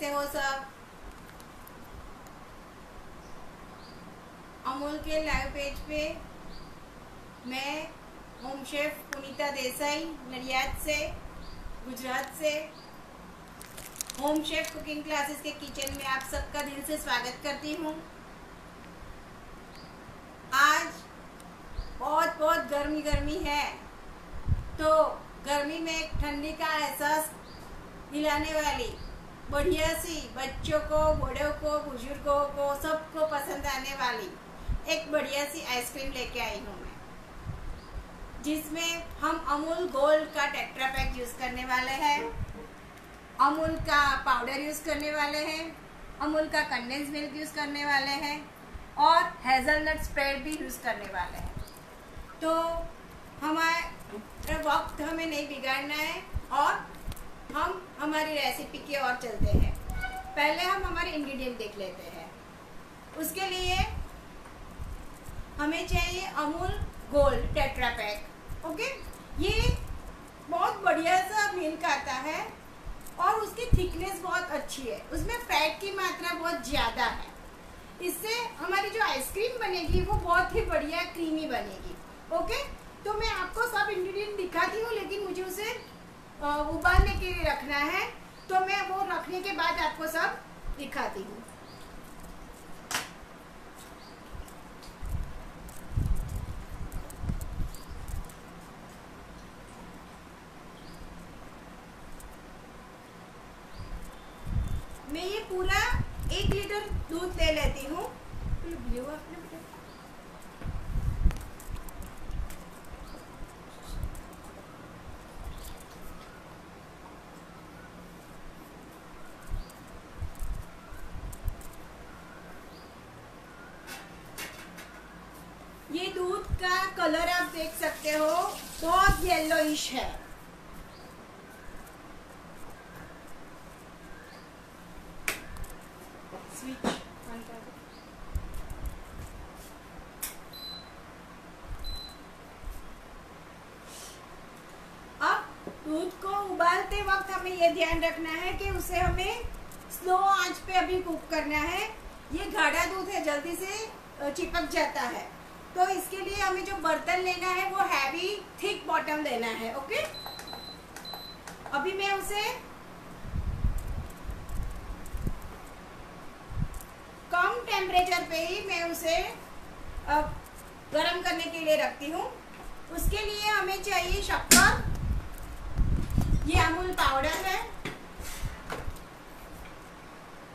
कैसे हो सब? अमूल के लाइव पेज पे मैं होम शेफ पुनीता देसाई नडियाद से, गुजरात से, होम शेफ कुकिंग क्लासेस के किचन में आप सबका दिल से स्वागत करती हूँ। आज बहुत बहुत गर्मी है, तो गर्मी में एक ठंडी का एहसास दिलाने वाली बढ़िया सी, बच्चों को, बड़ों को, बुजुर्गों को, सबको पसंद आने वाली एक बढ़िया सी आइसक्रीम लेके आई हूँ मैं, जिसमें हम अमूल गोल्ड का टेट्रा पैक यूज़ करने वाले हैं, अमूल का पाउडर यूज़ करने वाले हैं, अमूल का कंडेंस मिल्क यूज़ करने वाले हैं और हेज़लनट स्प्रेड भी यूज़ करने वाले हैं। तो हमारा वक्त हमें नहीं बिगाड़ना है और हम हमारी रेसिपी की ओर चलते हैं। पहले हम हमारे इंग्रेडिएंट देख लेते हैं। उसके लिए हमें चाहिए Amul gold tetra pack. Okay, ये बहुत बढ़िया सा मिल्क आता है और उसकी थिकनेस बहुत अच्छी है, उसमें फैट की मात्रा बहुत ज़्यादा है। इससे हमारी जो आइसक्रीम बनेगी वो बहुत ही बढ़िया क्रीमी बनेगी। ओके, तो मैं आपको सब इंग्रेडिएंट दिखाती हूँ, लेकिन मुझे उसे उबालने के लिए रखना है, तो मैं वो रखने के बाद आपको सब दिखाती हूँ। मैं ये पूरा 1 लीटर दूध ले लेती हूँ। ये दूध का कलर आप देख सकते हो, बहुत येलोइश है। स्विच ऑन कर दो। अब दूध को उबालते वक्त हमें ये ध्यान रखना है कि उसे हमें स्लो आंच पे अभी कुक करना है। ये गाढ़ा दूध है, जल्दी से चिपक जाता है, तो इसके लिए हमें जो बर्तन लेना है वो हैवी थिक बॉटम लेना है। ओके, अभी मैं उसे कम टेम्परेचर पे ही मैं उसे गरम करने के लिए रखती हूँ। उसके लिए हमें चाहिए शक्कर, ये अमूल पाउडर है,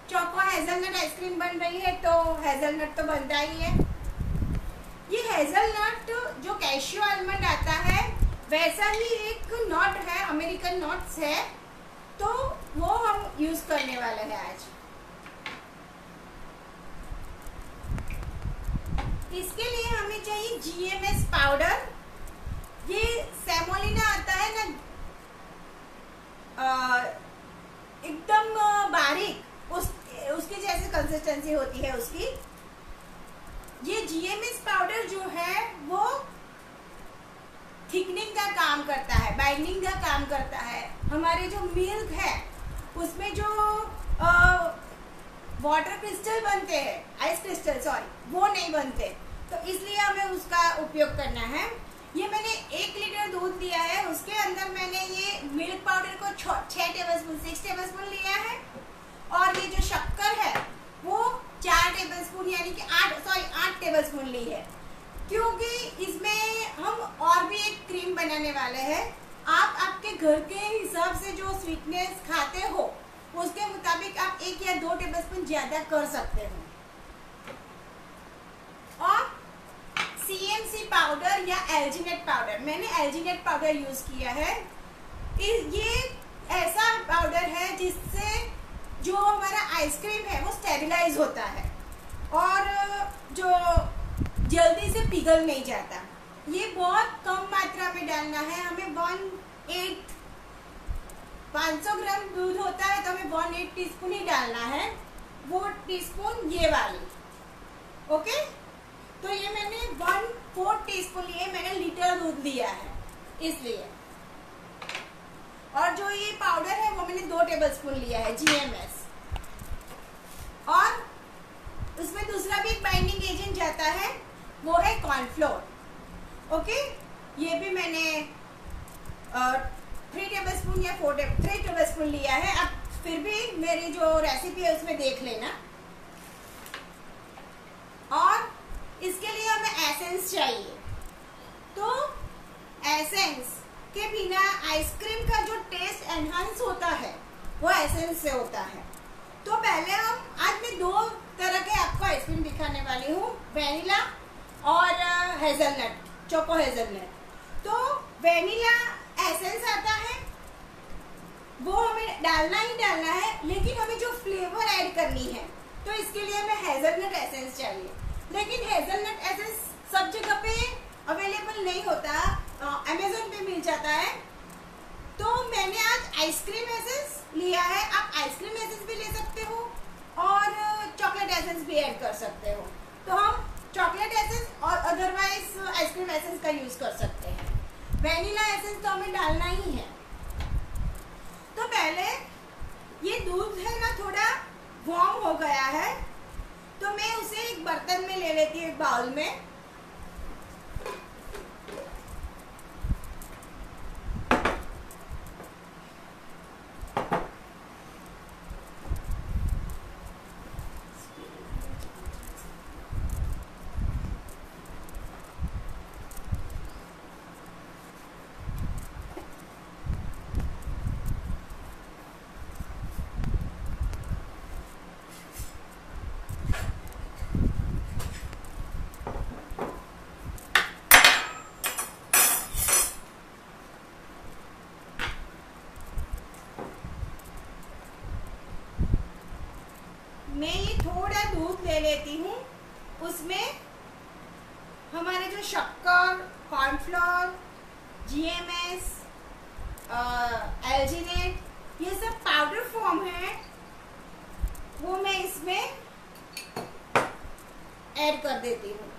चोको हेज़लनट आइसक्रीम बन रही है तो हेज़लनट तो बनता ही है। ये हेज़लनट जो कैशियो आलमंड आता है वैसा ही एक नट है, अमेरिकन नट्स है, तो वो हम यूज करने वाले हैं आज। इसके लिए हमें चाहिए GMS पाउडर। ये सेमोलिना आता है ना, एकदम बारीक, उसकी जैसी कंसिस्टेंसी होती है उसकी। ये GMS पाउडर जो है वो थिकनिंग का काम करता है, बाइंडिंग का काम करता है। हमारे जो मिल्क है उसमें जो वाटर क्रिस्टल बनते हैं, आइस क्रिस्टल सॉरी, वो नहीं बनते, तो इसलिए हमें उसका उपयोग करना है। ये मैंने 1 लीटर दूध लिया है, उसके अंदर मैंने ये मिल्क पाउडर को 6 टेबलस्पून 6 टेबलस्पून लिया है, और ये जो शक्कर है वो 4 टेबलस्पून यानी कि 8 टेबलस्पून ली है, क्योंकि इसमें हम और भी एक क्रीम बनाने वाले हैं। आप आपके घर के हिसाब से जो स्वीटनेस खाते हो उसके मुताबिक आप 1 या 2 टेबलस्पून ज़्यादा कर सकते हो। और CMC पाउडर या एल्जीनेट पाउडर, मैंने एल्जीनेट पाउडर यूज़ किया है। ये ऐसा पाउडर है जिससे जो हमारा आइसक्रीम है वो स्टेरिलाइज होता है और जो जल्दी से पिघल नहीं जाता। ये बहुत कम मात्रा में डालना है हमें। 1/8 500 ग्राम दूध होता है तो हमें 1/8 टीस्पून ही डालना है, वो टीस्पून ये वाली। ओके, तो ये मैंने 1/4 टीस्पून लिए, मैंने लीटर दूध लिया है इसलिए। और जो ये पाउडर है वो मैंने 2 टेबलस्पून लिया है GMS। और उसमें दूसरा भी एक बाइंडिंग एजेंट जाता है, वो है कॉर्नफ्लोर। ओके, ये भी मैंने 3 टेबलस्पून या 3 टेबलस्पून लिया है। अब फिर भी मेरी जो रेसिपी है उसमें देख लेना। और इसके लिए हमें एसेंस चाहिए, तो एसेंस के बिना आइसक्रीम का जो टेस्ट एनहांस होता है वो एसेंस से होता है। तो पहले आज मैं 2 तरह के आपको आइसक्रीम दिखाने वाली हूँ, वेनिला और हेजलनट, चोको हेजलनट। तो वेनिला एसेंस आता है, वो हमें डालना ही डालना है, लेकिन हमें जो फ्लेवर ऐड करनी है तो इसके लिए हमें हेजलनट एसेंस चाहिए। लेकिन हेजलनट एसेंस सब जगह पे अवेलेबल नहीं होता, अमेज़न पे मिल जाता है। तो मैंने आज आइसक्रीम एसेंस लिया है। आप आइसक्रीम एसेंस भी ले सकते हो और चॉकलेट एसेंस भी ऐड कर सकते हो। तो हम चॉकलेट एसेंस और अदरवाइज आइसक्रीम एसेंस का यूज़ कर सकते हैं। वेनिला एसेंस तो हमें डालना ही है। तो पहले ये दूध है ना, थोड़ा वार्म हो गया है, तो मैं उसे एक बर्तन में ले लेती हूँ, एक बाउल में। मैं ये थोड़ा दूध ले लेती हूँ, उसमें हमारे जो शक्कर, कॉर्नफ्लोर, जीएमएस, एल्जिनेट, ये सब पाउडर फॉर्म है, वो मैं इसमें ऐड कर देती हूँ।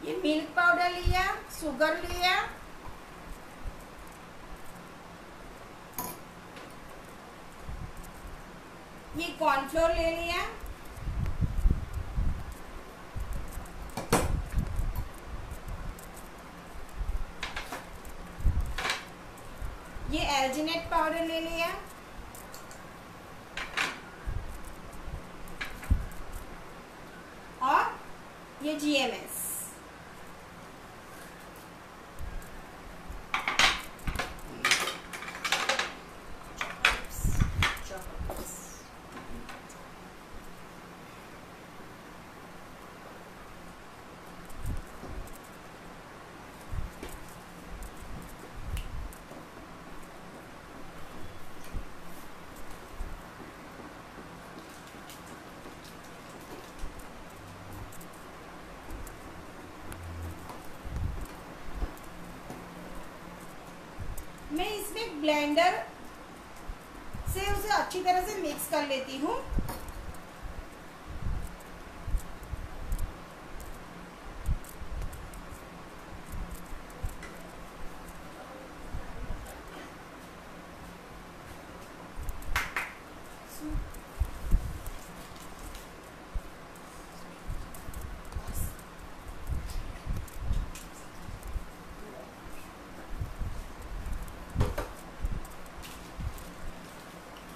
ये मिल्क पाउडर लिया, शुगर लिया, ये कॉर्नफ्लोर ले लिया, ये एल्जिनेट पाउडर ले लिया, और ये जीएमएस। मैं इसमें ब्लेंडर से उसे अच्छी तरह से मिक्स कर लेती हूँ।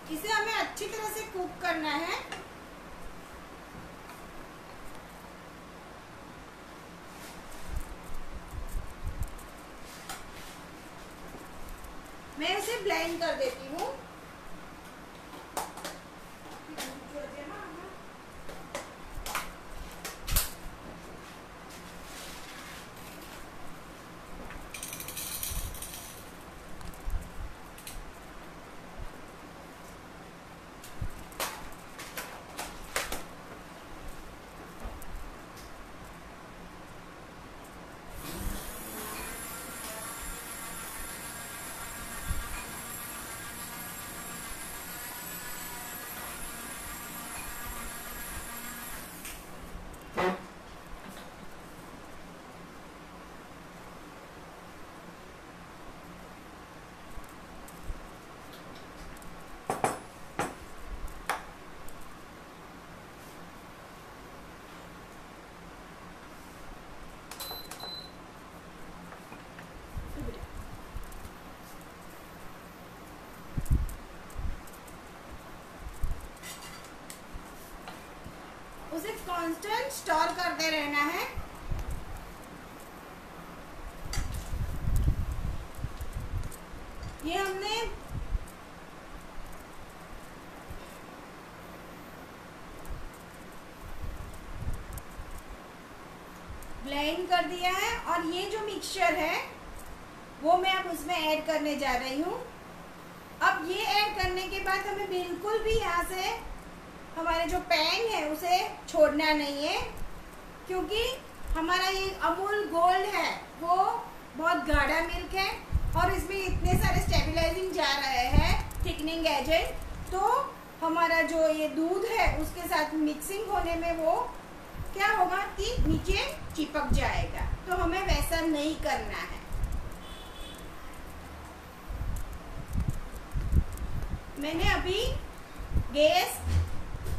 इसे हमें अच्छी तरह से कुक करना है। मैं उसे ब्लेंड कर देती हूँ। उसे कांस्टेंट स्टर करते रहना है। ये हमने ब्लेंड कर दिया है और ये जो मिक्सचर है वो मैं अब उसमें ऐड करने जा रही हूँ। अब ये ऐड करने के बाद हमें बिल्कुल भी यहाँ से हमारे जो पैन है उसे छोड़ना नहीं है, क्योंकि हमारा ये अमूल गोल्ड है वो बहुत गाढ़ा मिल्क है और इसमें इतने सारे स्टेबलाइजिंग जा रहे हैं थिकनिंग एजेंट, तो हमारा जो ये दूध है उसके साथ मिक्सिंग होने में वो क्या होगा कि नीचे चिपक जाएगा, तो हमें वैसा नहीं करना है। मैंने अभी गैस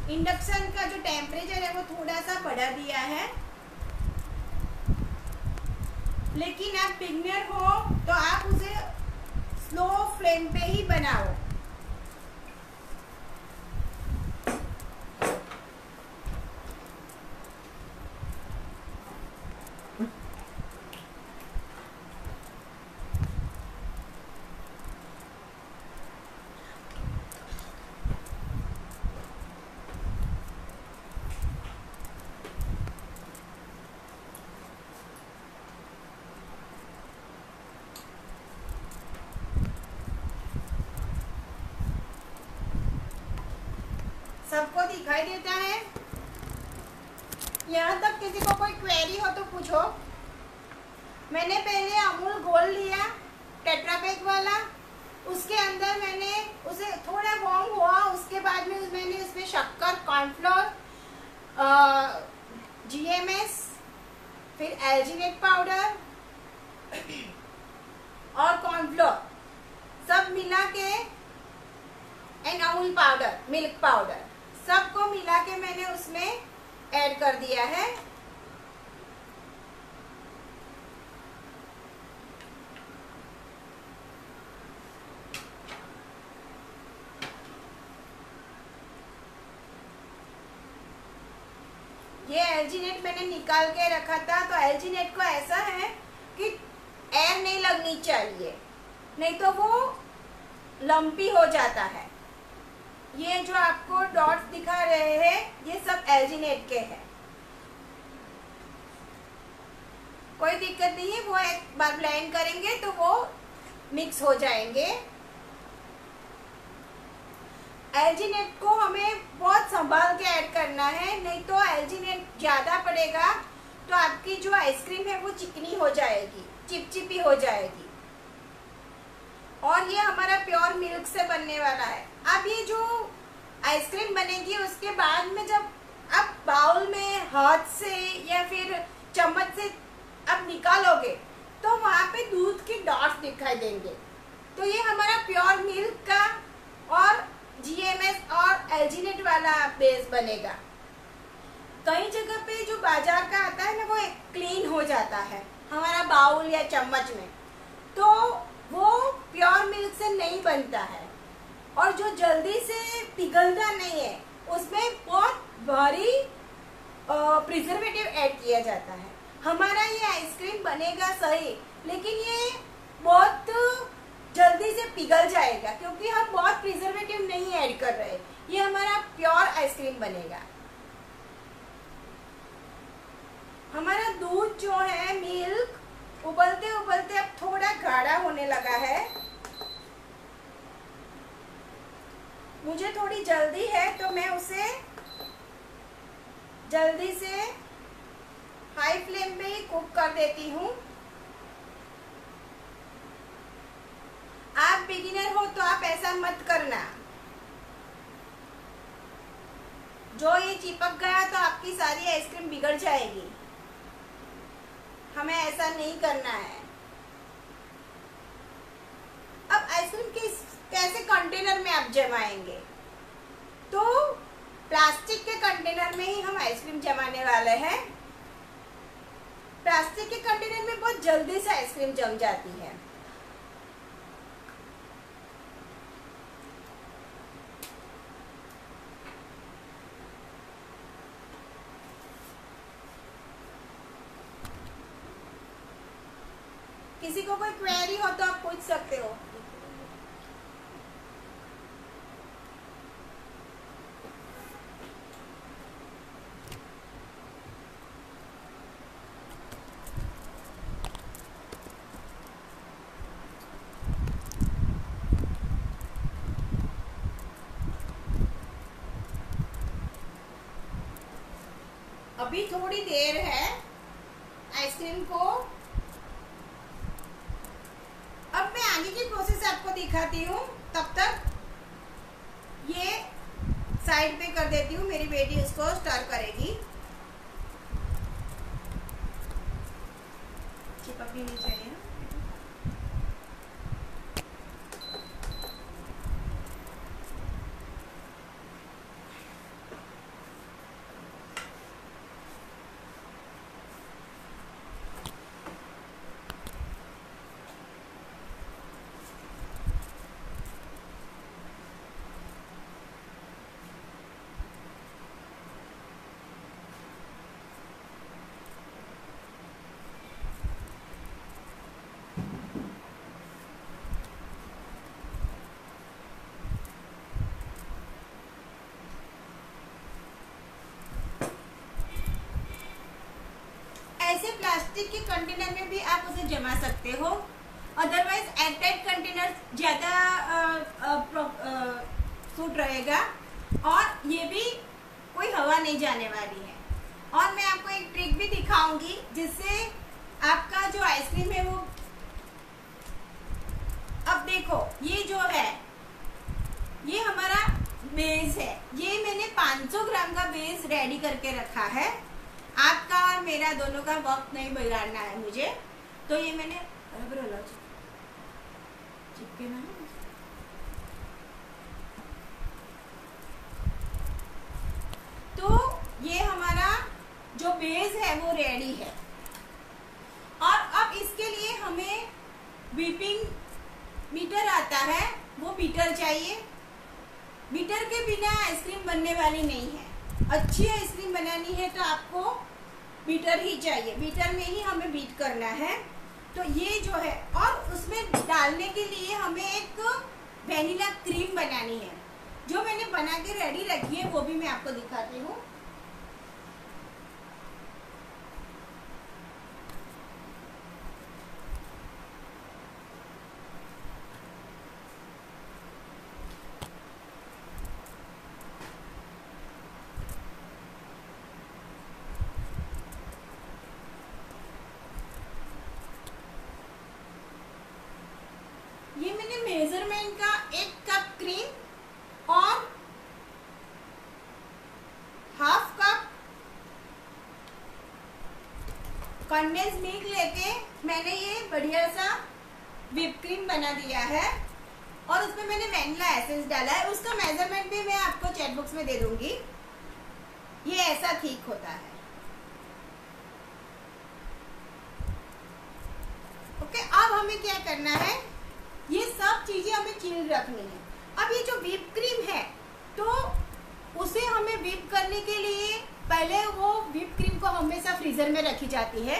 इंडक्शन का जो टेम्परेचर है वो थोड़ा सा बढ़ा दिया है, लेकिन आप बिगनर हो तो आप उसे स्लो फ्लेम पे ही बनाओ। सबको दिखाई देता है? यहाँ तक किसी को कोई क्वेरी हो तो पूछो। मैंने पहले अमूल गोल्ड लिया टेट्रा पैक वाला, उसके अंदर मैंने उसे थोड़ा वार्म हुआ, उसके बाद में मैंने उसमें शक्कर, कॉर्नफ्लोर, GMS, फिर एल्जिनेट पाउडर और कॉर्नफ्लोर सब मिला के and Amul powder, milk powder सबको मिला के मैंने उसमें ऐड कर दिया है। ये एल्जिनेट मैंने निकाल के रखा था, तो एल्जिनेट को ऐसा है कि एयर नहीं लगनी चाहिए, नहीं तो वो लंपी हो जाता है। ये जो आपको डॉट्स दिखा रहे हैं ये सब एल्जिनेट के हैं, कोई दिक्कत नहीं है, वो एक बार ब्लेंड करेंगे तो वो मिक्स हो जाएंगे। एल्जिनेट को हमें बहुत संभाल के ऐड करना है, नहीं तो एल्जिनेट ज़्यादा पड़ेगा तो आपकी जो आइसक्रीम है वो चिकनी हो जाएगी, चिपचिपी हो जाएगी। और ये हमारा प्योर मिल्क से बनने वाला है। अब ये जो आइसक्रीम बनेगी उसके बाद में जब आप बाउल में हाथ से या फिर चम्मच से अब निकालोगे तो वहाँ पे दूध के डॉट्स दिखाई देंगे, तो ये हमारा प्योर मिल्क का और GMS और एल्जिनेट वाला बेस बनेगा। कई जगह पे जो बाजार का आता है ना वो क्लीन हो जाता है हमारा बाउल या चम्मच में, तो वो प्योर मिल्क से नहीं बनता है और जो जल्दी से पिघलता नहीं है उसमें बहुत भारी प्रिजर्वेटिव ऐड किया जाता है। हमारा ये आइसक्रीम बनेगा सही, लेकिन ये बहुत जल्दी से पिघल जाएगा क्योंकि हम बहुत प्रिजर्वेटिव नहीं ऐड कर रहे। ये हमारा प्योर आइसक्रीम बनेगा। हमारा दूध जो है मिल्क उबलते उबलते अब थोड़ा गाढ़ा होने लगा है। मुझे थोड़ी जल्दी है तो मैं उसे जल्दी से हाई फ्लेम पे ही कुक कर देती हूँ। आप बिगिनर हो तो आप ऐसा मत करना। जो ये चिपक गया तो आपकी सारी आइसक्रीम बिगड़ जाएगी, हमें ऐसा नहीं करना है। अब आइसक्रीम कैसे कंटेनर में आप जमाएंगे, तो प्लास्टिक के कंटेनर में ही हम आइसक्रीम जमाने वाले हैं। प्लास्टिक के कंटेनर में बहुत जल्दी से आइसक्रीम जम जाती है। किसी को कोई क्वेरी हो तो आप पूछ सकते हो। अभी थोड़ी देर है आइसक्रीम को। अब मैं आगे की प्रोसेस आपको दिखाती हूँ, तब तक ये साइड पे कर देती हूँ। मेरी बेटी इसको स्टर करेगी। चिपक भी नहीं चाहिए। ऐसे प्लास्टिक के कंटेनर में भी आप उसे जमा सकते हो। अदरवाइज एयरटाइट कंटेनर ज्यादा सूट रहेगा और ये भी कोई हवा नहीं जाने वाली है। और मैं आपको एक ट्रिक भी दिखाऊंगी जिससे आपका जो आइसक्रीम है वो, अब देखो ये जो है ये हमारा बेस है। ये मैंने 500 ग्राम का बेस रेडी करके रखा है। आपका और मेरा दोनों का वक्त नहीं बिगाड़ना है मुझे, तो ये मैंने चिपके ना। तो ये हमारा जो बेस है वो रेडी है। और अब इसके लिए हमें व्हिपिंग बीटर आता है, वो बीटर चाहिए। बीटर के बिना आइसक्रीम बनने वाली नहीं है। अच्छी आइसक्रीम बनानी है तो आपको बीटर ही चाहिए। बीटर में ही हमें बीट करना है। तो ये जो है, और उसमें डालने के लिए हमें एक वेनिला क्रीम बनानी है, जो मैंने बना के रेडी रखी है, वो भी मैं आपको दिखाती हूँ। ये मैंने मेजरमेंट का 1 कप क्रीम और हाफ कप कंडेंस मिल्क लेके मैंने ये बढ़िया सा व्हिप क्रीम बना दिया है। और उसमें मैंने वैनिला एसेंस डाला है। उसका मेजरमेंट भी मैं आपको चैट बॉक्स में दे दूंगी। ये ऐसा ठीक होता है। ओके, अब हमें क्या करना है, ये सब चीजें हमें चिल रखनी है। अब ये जो व्हिप क्रीम है, तो उसे हमें व्हिप करने के लिए पहले वो व्हिप क्रीम को हमेशा फ्रीजर में रखी जाती है।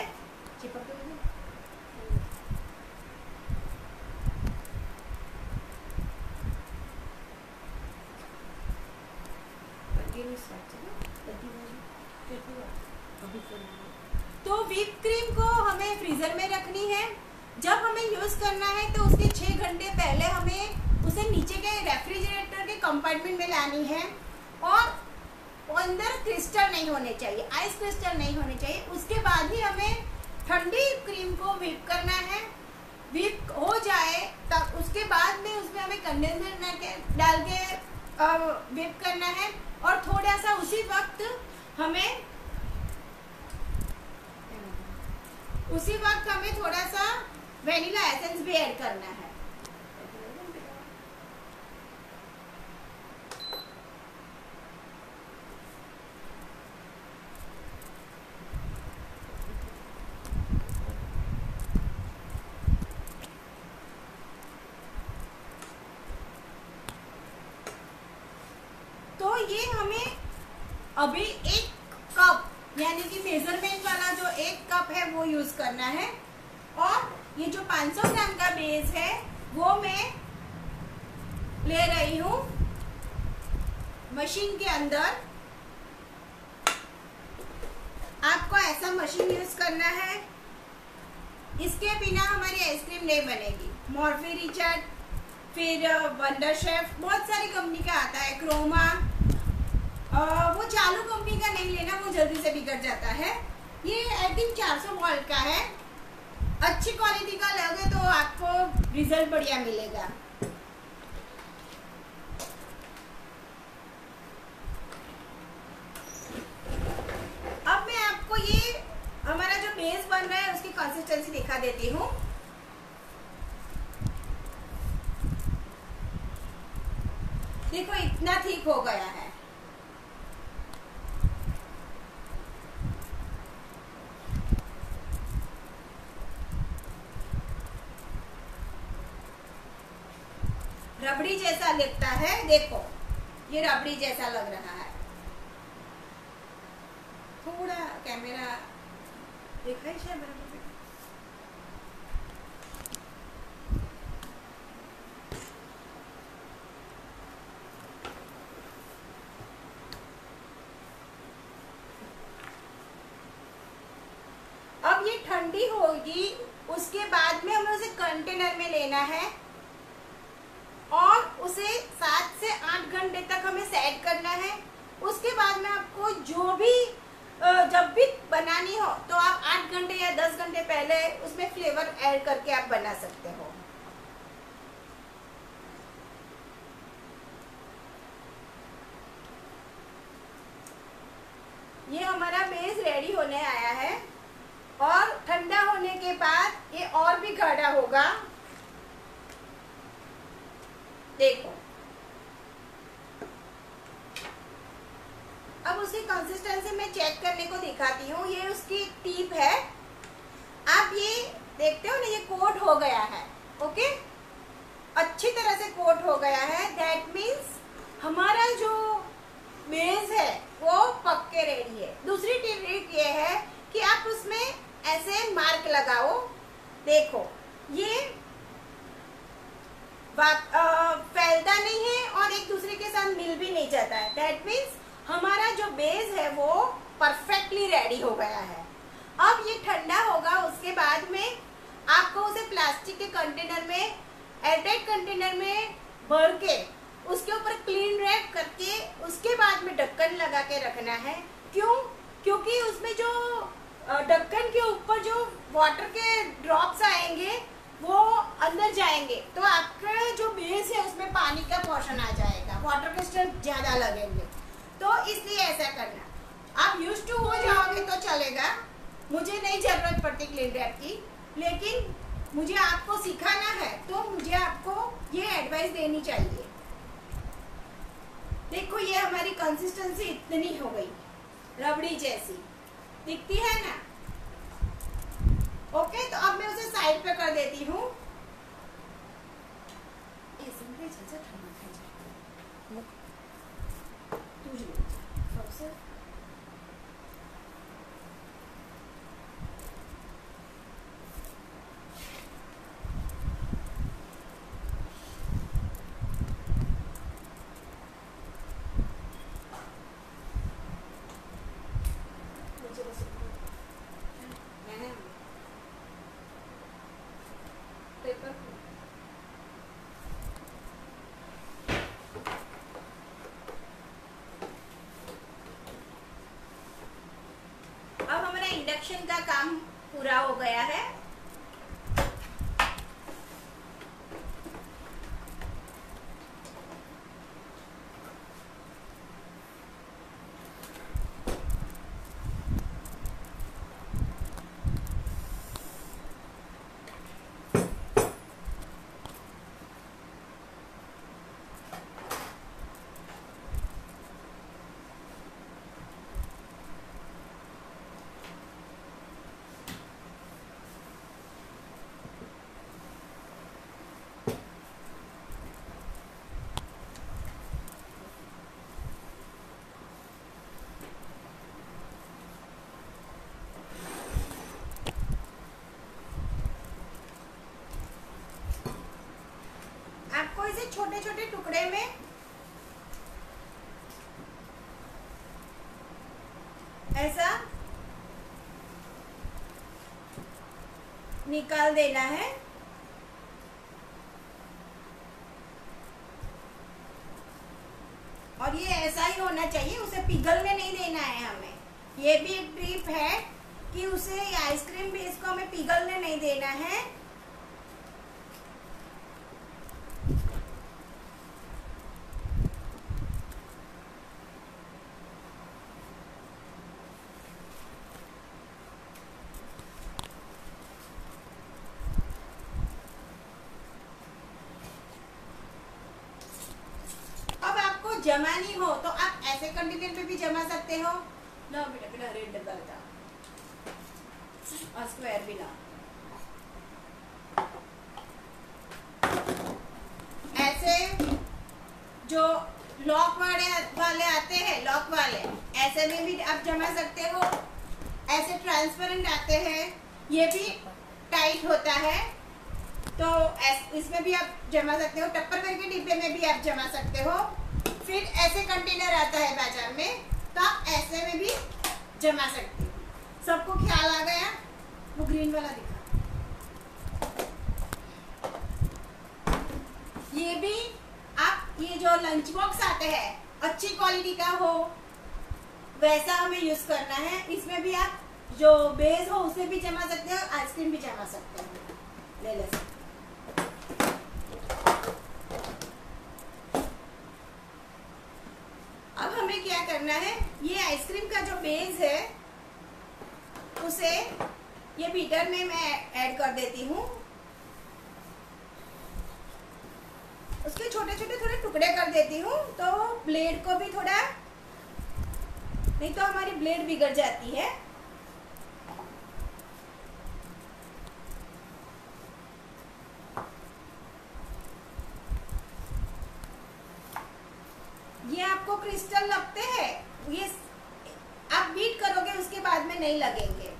तो व्हिप क्रीम को हमें फ्रीजर में रखनी है। जब हमें यूज करना है तो उसके 6 घंटे पहले हमें उसे नीचे के रेफ्रिजरेटर के कंपार्टमेंट में लानी है। और अंदर क्रिस्टल नहीं होने चाहिए, आइस क्रिस्टल नहीं होने चाहिए। उसके बाद ही हमें ठंडी क्रीम को व्हिप करना है। व्हिप हो जाए तब उसके बाद में उसमें हमें कंडेंसर डाल के व्हिप करना है। और थोड़ा सा उसी वक्त हमें थोड़ा सा वेनिला एसेंस भी ऐड करना है। तो ये हमें अभी 1 कप यानी कि मेजरमेंट वाला जो 1 कप है वो यूज करना है। और ये जो 500 ग्राम का बेस है वो मैं ले रही हूँ मशीन के अंदर। आपको ऐसा मशीन यूज करना है, इसके बिना हमारी आइसक्रीम नहीं बनेगी। मॉर्फी रिचर्ड, फिर वंडर शेफ, बहुत सारी कंपनी का आता है, क्रोमा। वो चालू कंपनी का नहीं लेना, वो जल्दी से बिगड़ जाता है। ये आई थिंक 400 वोल्ट का है। अच्छी क्वालिटी का लोगे तो आपको रिजल्ट बढ़िया मिलेगा। अब मैं आपको ये हमारा जो बेस बन रहा है उसकी कंसिस्टेंसी दिखा देती हूँ। देखो इतना थिक हो गया है। रबड़ी जैसा लगता है, देखो ये रबड़ी जैसा लग रहा है। थोड़ा कैमरा दिखाई शायद बराबर। अब ये ठंडी होगी, उसके बाद में हमें उसे कंटेनर में लेना है और उसे 7 से 8 घंटे तक हमें सेट करना है। उसके बाद में आपको जो भी जब भी बनानी हो तो आप 8 घंटे या 10 घंटे पहले उसमें फ्लेवर ऐड करके आप बना सकते हो। ये हमारा बेस रेडी होने आया है और ठंडा होने के बाद ये और भी गाढ़ा होगा। देखो अब उसकी कंसिस्टेंसी मैं चेक करने को दिखाती हूँ। ये उसकी टिप है, आप ये देखते हो ना, ये कोट हो गया है। ओके, अच्छी तरह से कोट हो गया है। दैट मीन्स हमारा जो बेस है वो पक के रेडी है। दूसरी टिप ये है कि आप उसमें ऐसे मार्क लगाओ। देखो ये फैलता नहीं है और एक दूसरे के साथ मिल भी नहीं जाता है। दैट मीन्स हमारा जो बेस है वो परफेक्टली रेडी हो गया है। अब ये ठंडा होगा, उसके बाद में आपको उसे प्लास्टिक के कंटेनर में, एयरटाइट कंटेनर में भर के उसके ऊपर क्लीन रैप करके उसके बाद में ढक्कन लगा के रखना है। क्यों? क्योंकि उसमें जो ढक्कन के ऊपर जो वाटर के ड्रॉप्स आएंगे वो अंदर जाएंगे तो आपका जो बेस है उसमें पानी का पोर्शन आ जाएगा, वाटर क्रिस्टल ज्यादा लगेंगे। तो इसलिए ऐसा करना। आप यूज टू हो जाओगे तो चलेगा, मुझे नहीं जरूरत पड़ती क्लीन रैप की, लेकिन मुझे आपको सिखाना है तो मुझे आपको ये एडवाइस देनी चाहिए। देखो ये हमारी कंसिस्टेंसी इतनी हो गई, रबड़ी जैसी दिखती है ना। ओके, तो अब मैं उसे साइड पे कर देती हूँ। अब हमारा इंडक्शन का काम पूरा हो गया है। छोटे छोटे टुकड़े में ऐसा निकाल देना है। और ये ऐसा ही होना चाहिए, उसे पिघलने नहीं देना है हमें। ये भी एक ट्रिप है कि उसे आइसक्रीम बेस को हमें पिघलने नहीं देना है। जमानी हो तो आप ऐसे कंटेनर पे भी जमा सकते हो ना। बेटा बेटा रेड डब्बा बता और स्क्वायर भी ना। ऐसे जो लॉक वाले आते हैं, लॉक वाले ऐसे में भी आप जमा सकते हो। ऐसे ट्रांसपेरेंट आते हैं, ये भी टाइट होता है तो इसमें भी आप जमा सकते हो। टप्परवेयर के डिब्बे में भी आप जमा सकते हो। फिर ऐसे कंटेनर आता है बाजार में, तो आप ऐसे में भी जमा सकते हो। सबको ख्याल आ गया? वो ग्रीन वाला दिखा। ये भी आप, ये जो लंच बॉक्स आते हैं अच्छी क्वालिटी का हो वैसा हमें यूज करना है। इसमें भी आप जो बेस हो उसे भी जमा सकते हो, आइसक्रीम भी जमा सकते हो। ले ले सकते। अब हमें क्या करना है, ये आइसक्रीम का जो बेस है उसे ये बीटर में मैं ऐड कर देती हूँ। उसके छोटे छोटे थोड़े टुकड़े कर देती हूँ, तो ब्लेड को भी थोड़ा, नहीं तो हमारी ब्लेड बिगड़ जाती है। ये आपको क्रिस्टल लगते हैं, ये आप बीट करोगे उसके बाद में नहीं लगेंगे।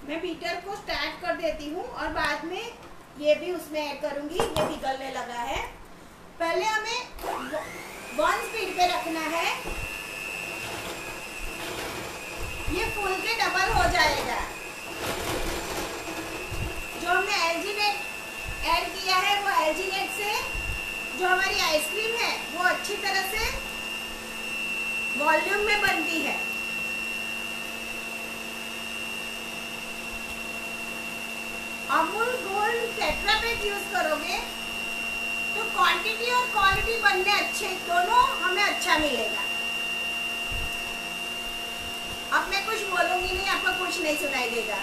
मैं बीटर को स्टार्ट कर देती हूँ और बाद में ये भी उसमें ऐड करूंगी। ये पिघलने लगा है। पहले हमें 1 स्पीड पे रखना है। ये फुल के डबल हो जाएगा। जो हमने एलजीनेट ऐड किया है वो एलजीनेट से जो हमारी आइसक्रीम है वो अच्छी तरह से वॉल्यूम में बनती है। Amul gold tetra pack use करोगे तो क्वांटिटी और क्वालिटी बनने अच्छे, दोनों हमें अच्छा मिलेगा। अब मैं कुछ बोलूंगी नहीं, आपको कुछ नहीं सुनाई देगा।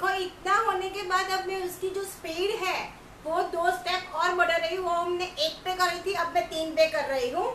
देखो इतना होने के बाद अब मैं उसकी जो स्पीड है वो 2 स्टेप और बढ़ा रही हूँ। वो हमने 1 पे करी थी, अब मैं 3 पे कर रही हूँ।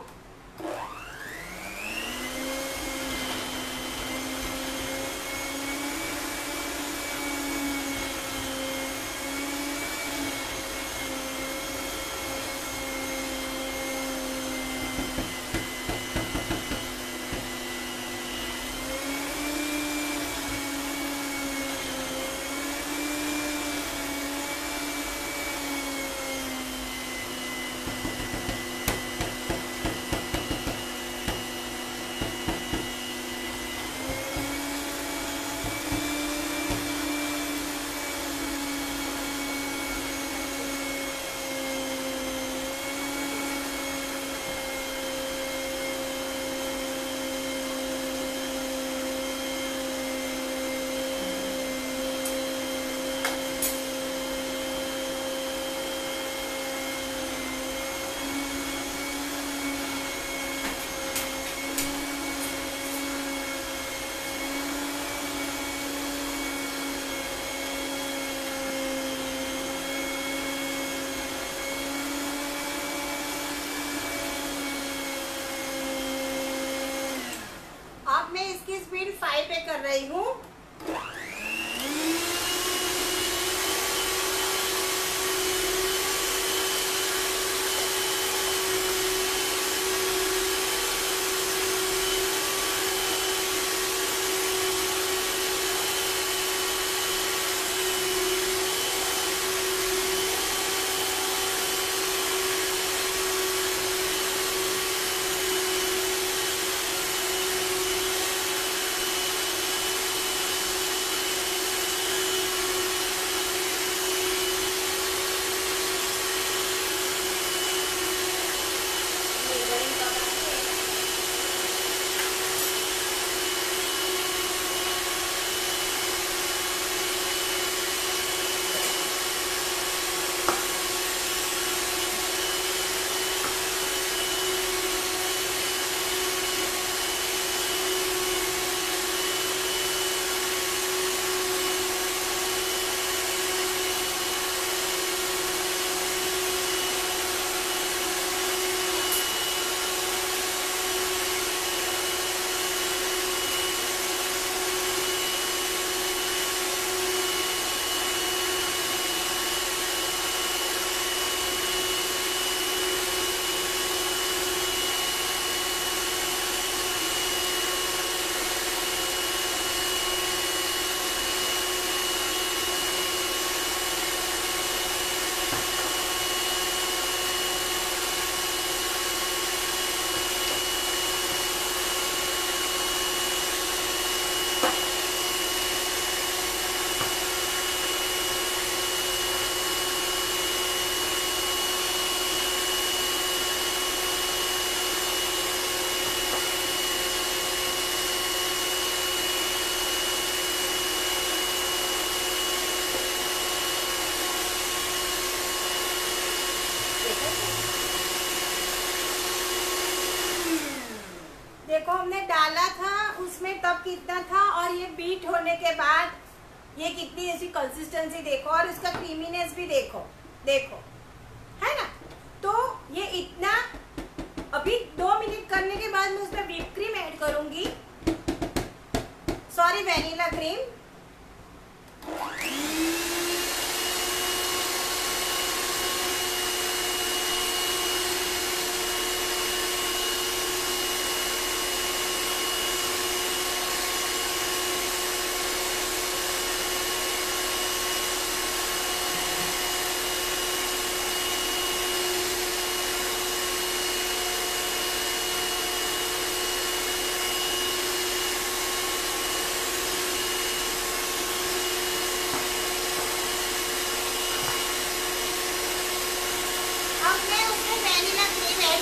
अब मैं इसकी स्पीड 5 पे कर रही हूँ। देखो हमने डाला था उसमें तब कितना था और ये बीट होने के बाद ये कितनी ऐसी कंसिस्टेंसी देखो और इसका क्रीमीनेस भी देखो, देखो है ना। तो ये इतना अभी 2 मिनट करने के बाद मैं उसमें व्हिप क्रीम ऐड करूंगी, सॉरी वैनिला क्रीम।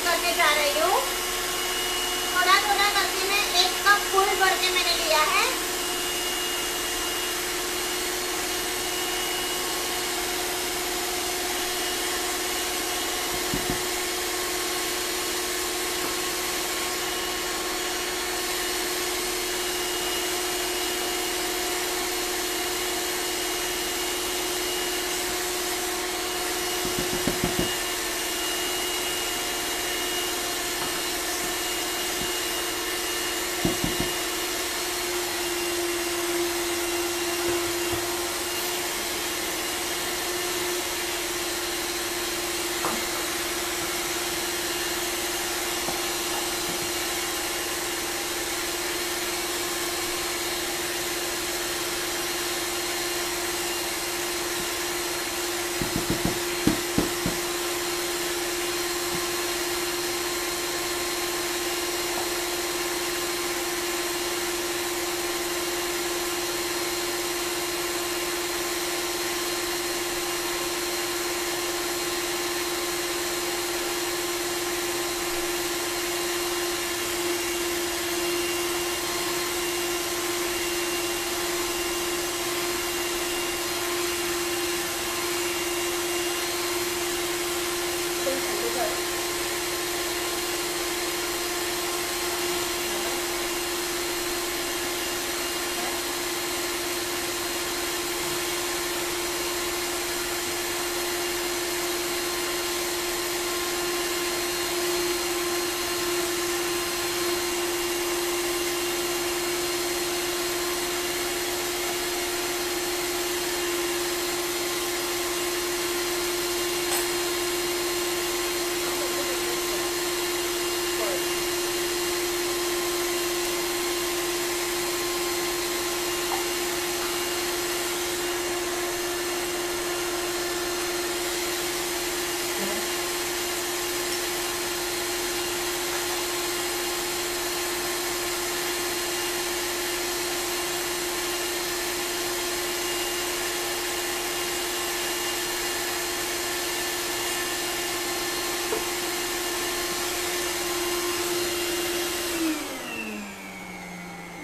करने जा रही हूँ, थोड़ा थोड़ा करके मैं 1 कप फुल भर के मैंने लिया है।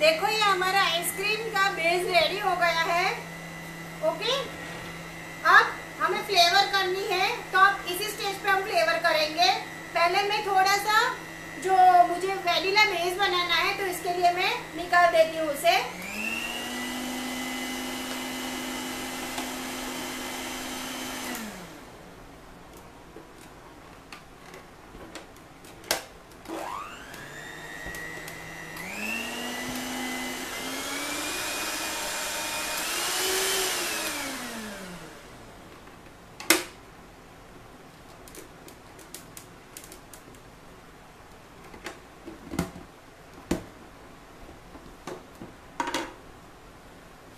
देखो ये हमारा आइसक्रीम का बेस रेडी हो गया है। ओके, अब हमें फ्लेवर करनी है, तो अब इसी स्टेज पे हम फ्लेवर करेंगे। पहले मैं थोड़ा सा जो मुझे वैनिला बेस बनाना है, तो इसके लिए मैं निकाल देती हूँ उसे।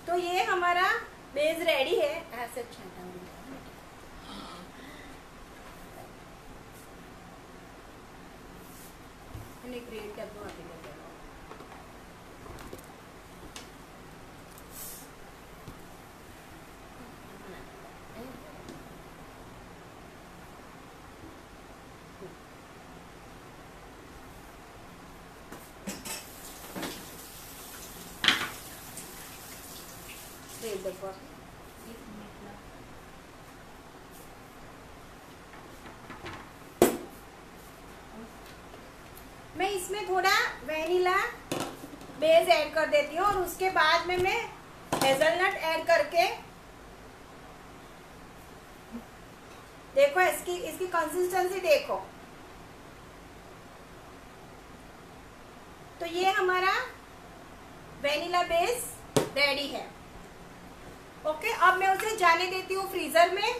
तो ये हमारा बेस रेडी है। ऐसे क्रिएट कर दो आगे। देखो मैं इसमें थोड़ा वेनिला बेस ऐड कर देती हूँ, और उसके बाद में मैं हेजलनट ऐड करके, देखो इसकी कंसिस्टेंसी देखो। तो ये हमारा वेनिला बेस रेडी है। ओके, अब मैं उसे जाने देती हूँ फ्रीजर में।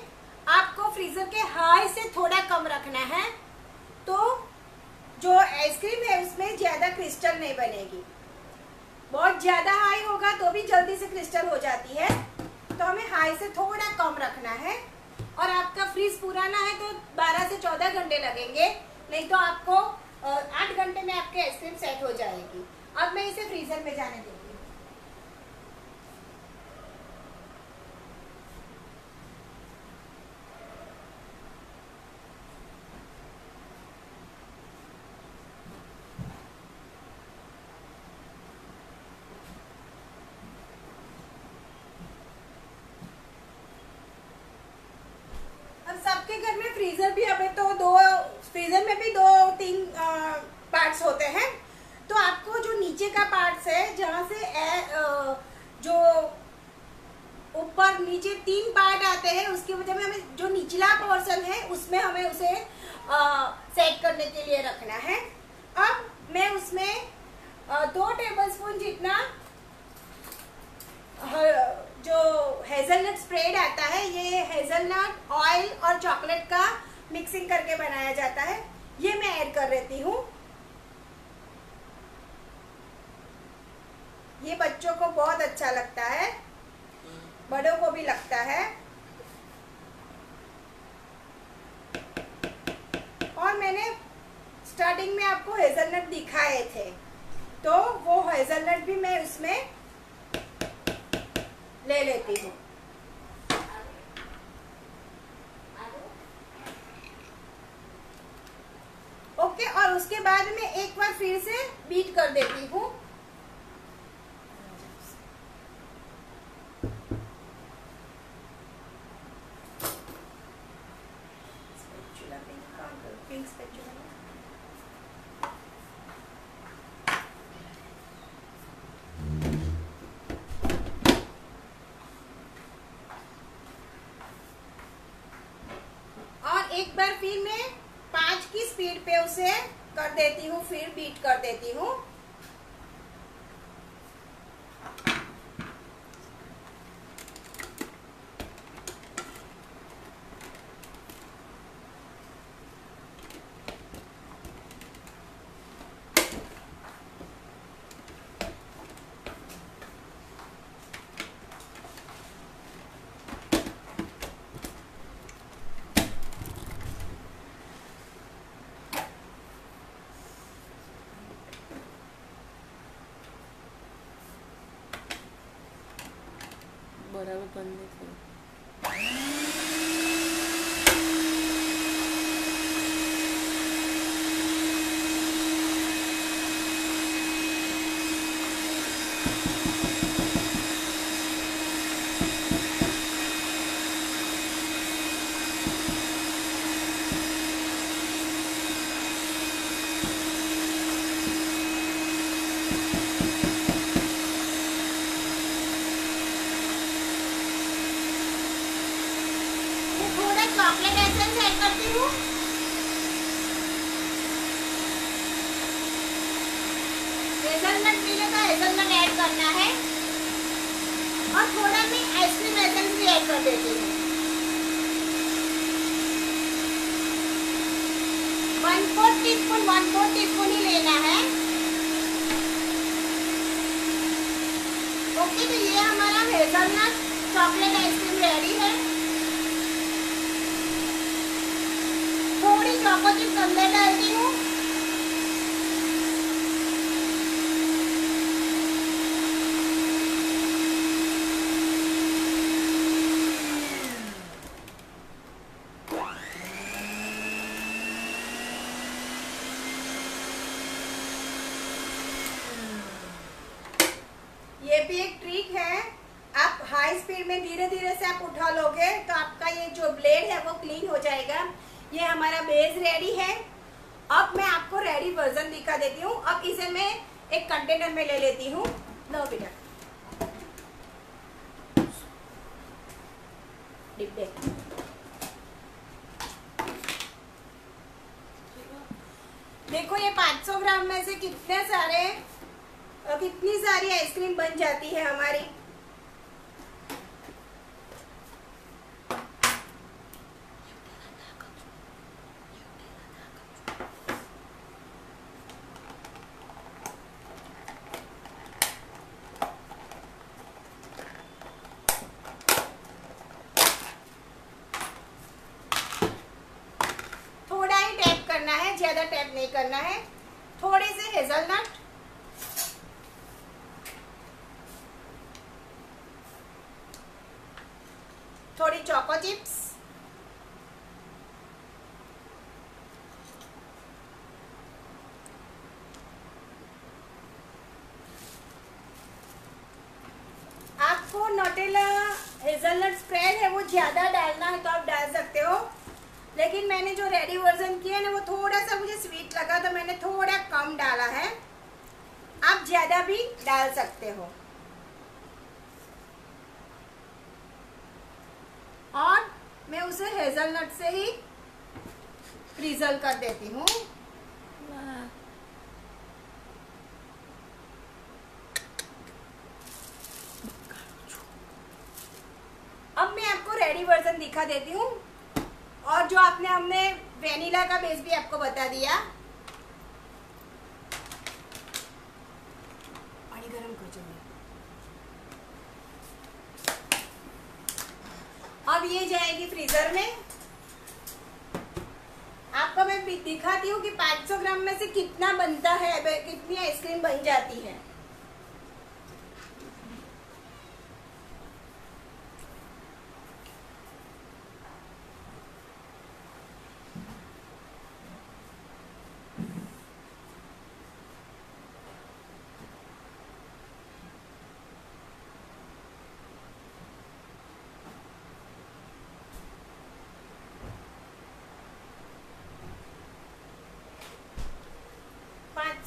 आपको फ्रीजर के हाई से थोड़ा कम रखना है, तो जो आइसक्रीम है उसमें ज्यादा क्रिस्टल नहीं बनेगी। बहुत ज्यादा हाई होगा तो भी जल्दी से क्रिस्टल हो जाती है, तो हमें हाई से थोड़ा कम रखना है। और आपका फ्रीज पुराना है तो 12 से 14 घंटे लगेंगे, नहीं तो आपको 8 घंटे में आपकी आइसक्रीम सेट हो जाएगी। अब मैं इसे फ्रीजर में जाने देती हूँ। सबके घर में फ्रीजर भी अभी तो फ्रीजर में भी 2-3 पार्ट्स होते हैं। तो आपको जो नीचे का पार्ट्स है, जहाँ से जो ऊपर नीचे 3 पार्ट आते हैं, उसकी वजह में हमें जो निचला पोर्शन है उसमें हमें उसे सेट करने के लिए रखना है। अब मैं उसमें 2 टेबलस्पून जितना जो हेजलनट स्प्रेड आता है, ये हेजलनट ऑयल और चॉकलेट का मिक्सिंग करके बनाया जाता है, ये मैं ऐड कर देती हूँ। ये बच्चों को बहुत अच्छा लगता है, बड़ों को भी लगता है। स्टार्टिंग में आपको हेजलनट दिखाए थे, तो वो हेजलनट भी मैं उसमें ले लेती हूँ। ओके, और उसके बाद में एक बार फिर से बीट कर देती हूँ। और एक बार फिर मैं 5 की स्पीड पे उसे कर देती हूँ, फिर बीट कर देती हूँ। बराबर बनने से चॉकलेट एसेंस ऐड करती हूँ। हेजलनट मिले तो हेजलनट ऐड करना है, और थोड़ा मैं आइसक्रीम एसेंस भी ऐड कर देती हूँ। 1/4 टीस्पून ही लेना है। ओके, तो ये हमारा हेजलनट चॉकलेट आइसक्रीम रेडी है। थोड़ी चॉको चिप्स अंदर डालती हूँ। ये भी एक ट्रिक है, आप हाई स्पीड में धीरे धीरे से आप उठा लोगे तो आपका ये जो ब्लेड है वो क्लीन हो जाएगा। ये हमारा बेस रेडी है। अब मैं आपको रेडी वर्जन दिखा देती हूँ। अब इसे मैं एक कंटेनर में ले लेती हूँ। लो बेटा, डिब्बे। देखो ये 500 ग्राम में से कितनी सारी आइसक्रीम बन जाती है हमारी। थोड़ा ही टैप करना है, ज्यादा टैप नहीं करना है। थोड़े से हेजलनट, थोड़ी चोको चिप्स, आपको नटेला हेजलनट स्प्रेड है वो ज्यादा डालना है तो आप डाल सकते हो, लेकिन मैंने जो रेडी वर्जन किया है ना वो थोड़ा सा मुझे स्वीट लगा तो मैंने थोड़ा कम डाला है। आप ज्यादा भी डाल सकते हो। और मैं उसे हेजलनट से ही फ्रीजल कर देती हूँ। अब मैं आपको रेडी वर्जन दिखा देती हूँ। और जो हमने वेनिला का बेस भी आपको बता दिया। पानी गरम कर चाहिए। अब ये जाएगी फ्रीजर में। आपको मैं दिखाती हूँ कि 500 ग्राम में से कितना बनता है, कितनी आइसक्रीम बन जाती है।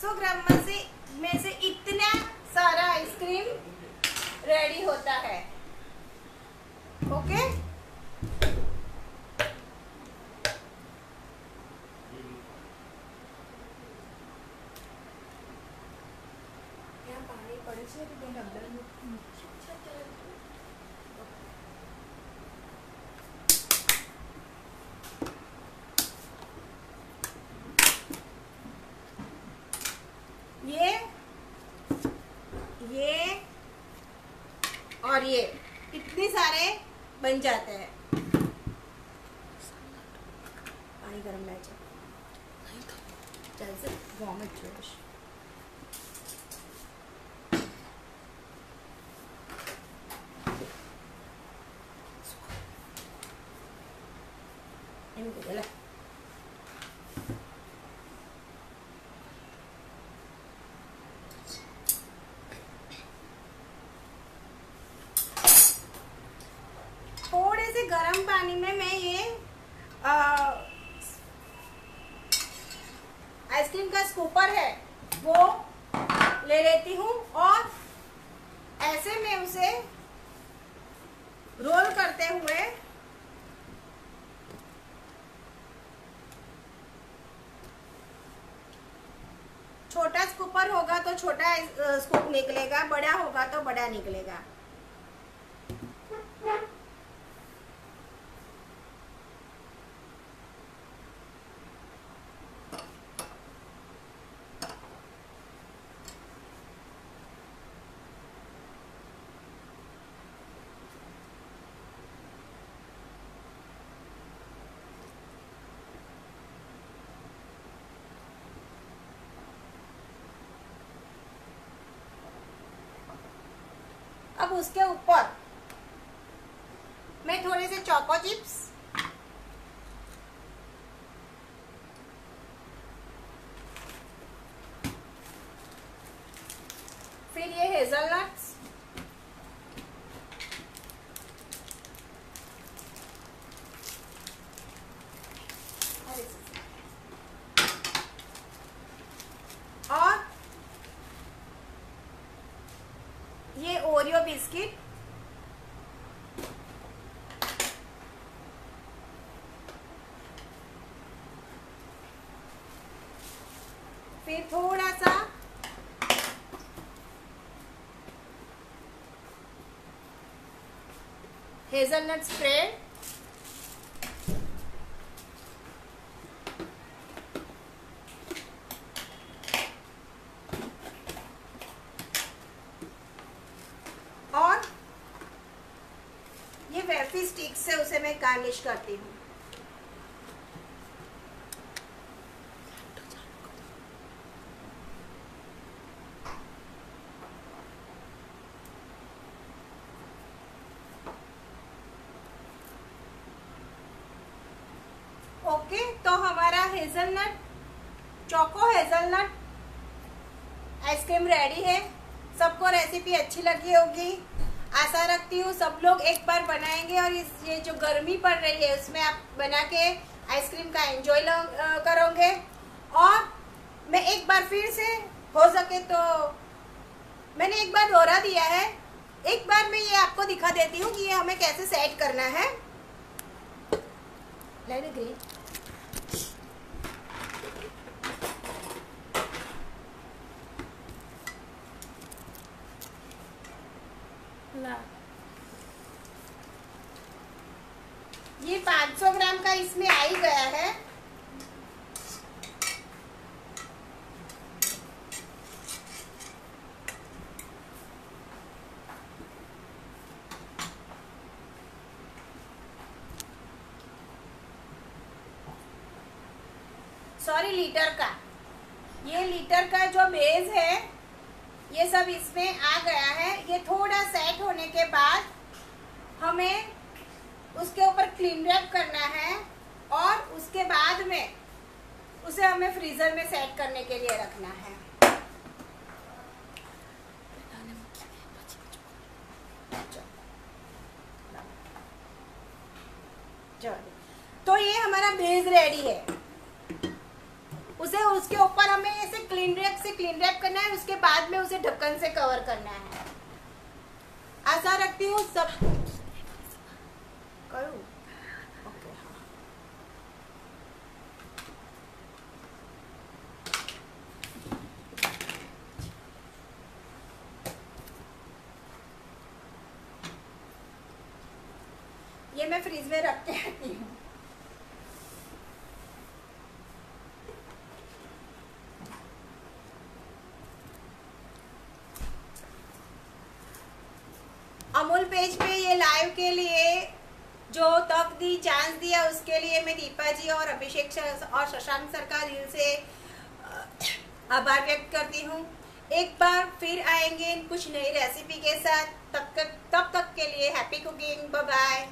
सौ ग्राम में से इतना सारा आइसक्रीम रेडी होता है। ओके, पानी पड़े છે કે બેન અંદર ये और ये इतने सारे बन जाते हैं। पानी गर्म नहीं चल से वॉमिट जोश। थोड़े से गर्म पानी में मैं ये आइसक्रीम का स्कूपर है वो ले लेती हूँ और ऐसे में उसे रोल करते हुए छोटा स्कूपर होगा तो छोटा स्कूप निकलेगा, बड़ा होगा तो बड़ा निकलेगा। अब उसके ऊपर मैं थोड़े से चोको चिप्स, फिर ये हेजलनट्स, और ये ओरियो बिस्किट, फिर थोड़ा सा हेजलनट स्प्रेड, और ये वेफी स्टिक से उसे मैं गार्निश करती हूँ। ओके, तो हमारा hazelnut choco hazelnut ice cream ready है। सबको रेसिपी अच्छी लगी होगी, आशा रखती हूँ सब लोग एक बार बनाएंगे और ये जो गर्मी पड़ रही है उसमें आप बना के आइसक्रीम का एंजॉय करोगे। और मैं एक बार फिर से हो सके तो मैंने एक बार दोहरा दिया है, एक बार मैं ये आपको दिखा देती हूँ कि ये हमें कैसे सेट करना है। लेट ग्रीन ये 500 ग्राम का इसमें आ ही गया है। सॉरी लीटर का, ये लीटर का जो बेस है ये सब इसमें आ गया है। ये थोड़ा सेट होने के बाद हमें उसके ऊपर क्लीन रैप करना है और उसके बाद में उसे हमें फ्रीजर में सेट करने के लिए रखना है। तो ये हमारा बेस रेडी है। उसे उसके ऊपर हमें ऐसे क्लीन रैप करना है, उसके बाद में उसे ढक्कन से कवर करना है। आशा रखती हूँ सब करूँ। ओके, हाँ। ये मैं फ्रीज में रख के आती हूँ। अमूल पेज पे ये लाइव के लिए जो तक दी, चांस दिया, उसके लिए मैं दीपा जी और अभिषेक सर और शशांक सर का दिल से आभार व्यक्त करती हूँ। एक बार फिर आएंगे कुछ नई रेसिपी के साथ। तब तक के लिए हैप्पी कुकिंग, बाय बाय।